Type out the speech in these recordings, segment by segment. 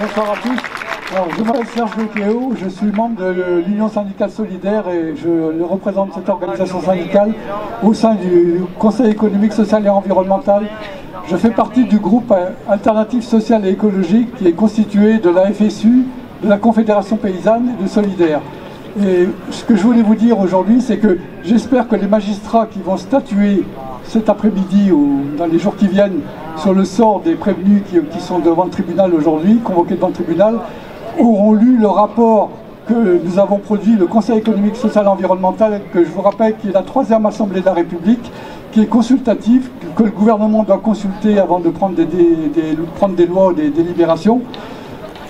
Bonsoir à tous. Alors, je m'appelle Serge Lecléo, je suis membre de l'Union syndicale solidaire et je représente cette organisation syndicale au sein du Conseil économique, social et environnemental. Je fais partie du groupe Alternative sociale et écologique qui est constitué de la FSU, de la Confédération paysanne et de Solidaire. Et ce que je voulais vous dire aujourd'hui, c'est que j'espère que les magistrats qui vont statuer cet après-midi ou dans les jours qui viennent sur le sort des prévenus qui sont devant le tribunal aujourd'hui, convoqués devant le tribunal, auront lu le rapport que nous avons produit, le Conseil économique, social et environnemental, que je vous rappelle qui est la 3e Assemblée de la République, qui est consultative, que le gouvernement doit consulter avant de prendre des lois ou des délibérations,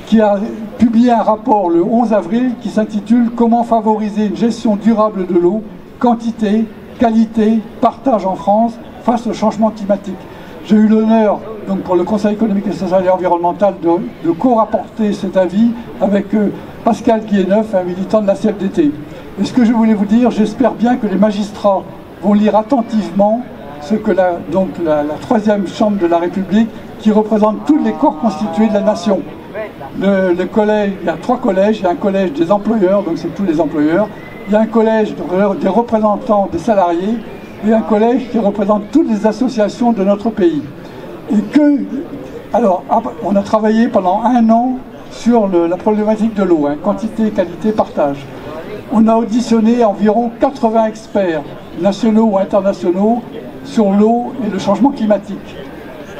qui a publié un rapport le 11 avril qui s'intitule « Comment favoriser une gestion durable de l'eau, quantité, qualité, partage en France face au changement climatique ». J'ai eu l'honneur, donc pour le Conseil économique, social et environnemental, de co-rapporter cet avis avec Pascal Guilleneuf, un militant de la CFDT. Et ce que je voulais vous dire, j'espère bien que les magistrats vont lire attentivement ce que la 3e chambre de la République, qui représente tous les corps constitués de la nation. Le collège, il y a 3 collèges, il y a un collège des employeurs, donc c'est tous les employeurs, il y a un collège des représentants des salariés, et un collège qui représente toutes les associations de notre pays. Et alors, on a travaillé pendant 1 an sur la problématique de l'eau, quantité, qualité, partage. On a auditionné environ 80 experts, nationaux ou internationaux, sur l'eau et le changement climatique.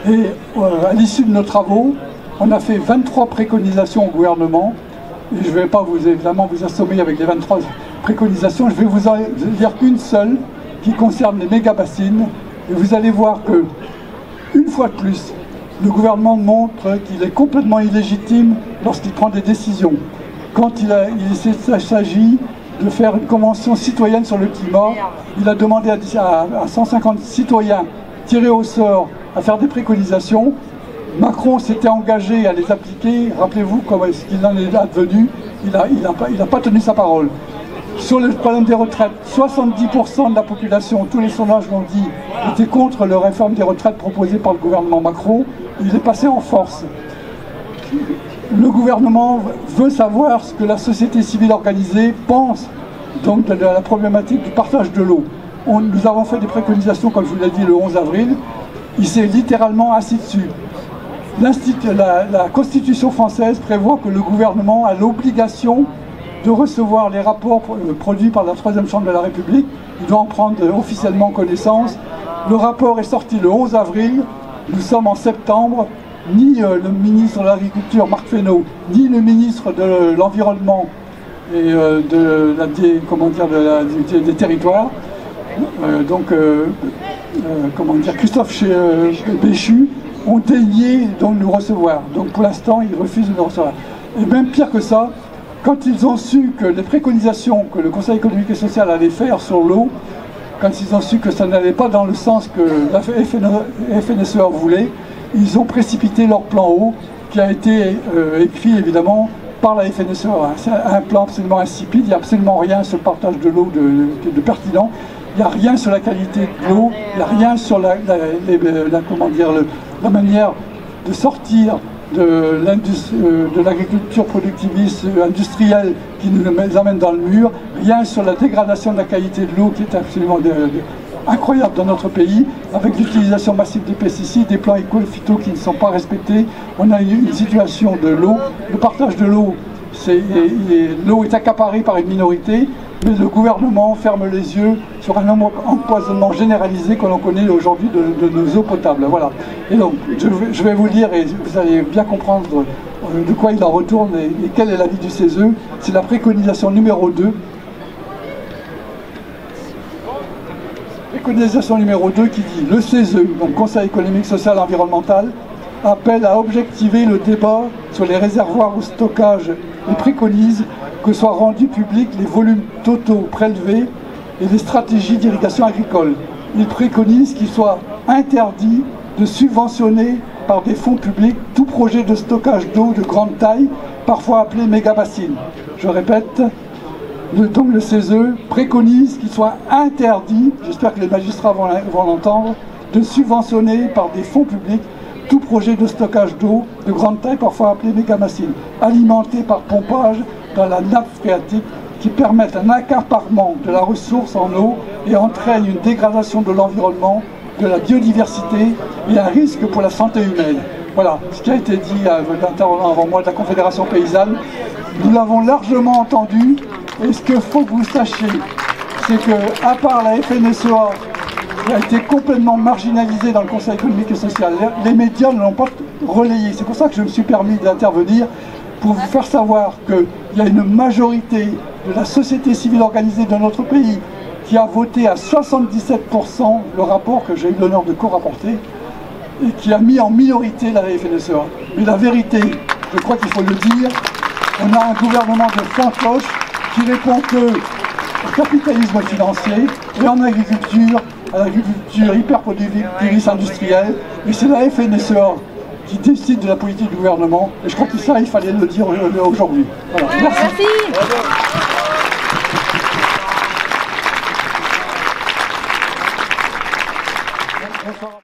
Et à l'issue de nos travaux, on a fait 23 préconisations au gouvernement. Et je ne vais pas évidemment vous assommer avec les 23 préconisations, je vais vous en dire qu'une seule, qui concerne les méga-bassines, et vous allez voir que, une fois de plus, le gouvernement montre qu'il est complètement illégitime lorsqu'il prend des décisions. Quand il s'agit de faire une convention citoyenne sur le climat, il a demandé à 150 citoyens tirés au sort à faire des préconisations. Macron s'était engagé à les appliquer. Rappelez-vous comment est-ce qu'il en est advenu. Il n'a pas tenu sa parole. Sur le problème des retraites, 70% de la population, tous les sondages l'ont dit, était contre la réforme des retraites proposée par le gouvernement Macron. Il est passé en force. Le gouvernement veut savoir ce que la société civile organisée pense donc de la problématique du partage de l'eau. Nous avons fait des préconisations, comme je vous l'ai dit, le 11 avril. Il s'est littéralement assis dessus. La Constitution française prévoit que le gouvernement a l'obligation de recevoir les rapports produits par la 3e chambre de la République. Il doit en prendre officiellement connaissance. Le rapport est sorti le 11 avril. Nous sommes en septembre. Ni le ministre de l'Agriculture, Marc Fesneau, ni le ministre de l'Environnement et des Territoires, Christophe Béchu, ont daigné donc nous recevoir. Donc pour l'instant, ils refusent de nous recevoir. Et même pire que ça, quand ils ont su que les préconisations que le Conseil économique et social allait faire sur l'eau, quand ils ont su que ça n'allait pas dans le sens que la FNSEA voulait, ils ont précipité leur plan eau, qui a été écrit évidemment par la FNSEA. C'est un plan absolument insipide, il n'y a absolument rien sur le partage de l'eau de pertinent, il n'y a rien sur la qualité de l'eau, il n'y a rien sur la manière de sortir de l'agriculture productiviste industrielle qui nous amène dans le mur, rien sur la dégradation de la qualité de l'eau qui est absolument incroyable dans notre pays, avec l'utilisation massive des pesticides, des plans éco-phyto qui ne sont pas respectés. On a une situation de l'eau, le partage de l'eau, l'eau est accaparée par une minorité, mais le gouvernement ferme les yeux sur un empoisonnement généralisé que l'on connaît aujourd'hui de nos eaux potables. Voilà. Et donc, je vais vous lire et vous allez bien comprendre de quoi il en retourne et quel est l'avis du CESE. C'est la préconisation numéro 2. Préconisation numéro 2 qui dit « Le CESE, donc Conseil économique, social et environnemental, appelle à objectiver le débat sur les réservoirs au stockage et préconise que soient rendus publics les volumes totaux prélevés et les stratégies d'irrigation agricole. Il préconise qu'il soit interdit de subventionner par des fonds publics tout projet de stockage d'eau de grande taille, parfois appelé méga-bassine. Je répète, donc le CESE préconise qu'il soit interdit, j'espère que les magistrats vont l'entendre, de subventionner par des fonds publics tout projet de stockage d'eau de grande taille, parfois appelé mégamacine, alimenté par pompage dans la nappe phréatique, qui permettent un accaparement de la ressource en eau et entraînent une dégradation de l'environnement, de la biodiversité et un risque pour la santé humaine. Voilà ce qui a été dit à l'intervenant avant moi de la Confédération paysanne. Nous l'avons largement entendu, et ce qu'il faut que vous sachiez, c'est que, à part la FNSEA, qui a été complètement marginalisée dans le Conseil économique et social, les médias ne l'ont pas relayé. C'est pour ça que je me suis permis d'intervenir, pour vous faire savoir qu'il y a une majorité de la société civile organisée de notre pays qui a voté à 77% le rapport que j'ai eu l'honneur de co-rapporter et qui a mis en minorité la FNSEA. Mais la vérité, je crois qu'il faut le dire, on a un gouvernement de fantoche qui répond que au capitalisme financier et en agriculture, à l'agriculture hyper-productrice industrielle, et c'est la FNSEA qui décide de la politique du gouvernement, et je crois que ça, il fallait le dire aujourd'hui. Voilà. Merci. Merci.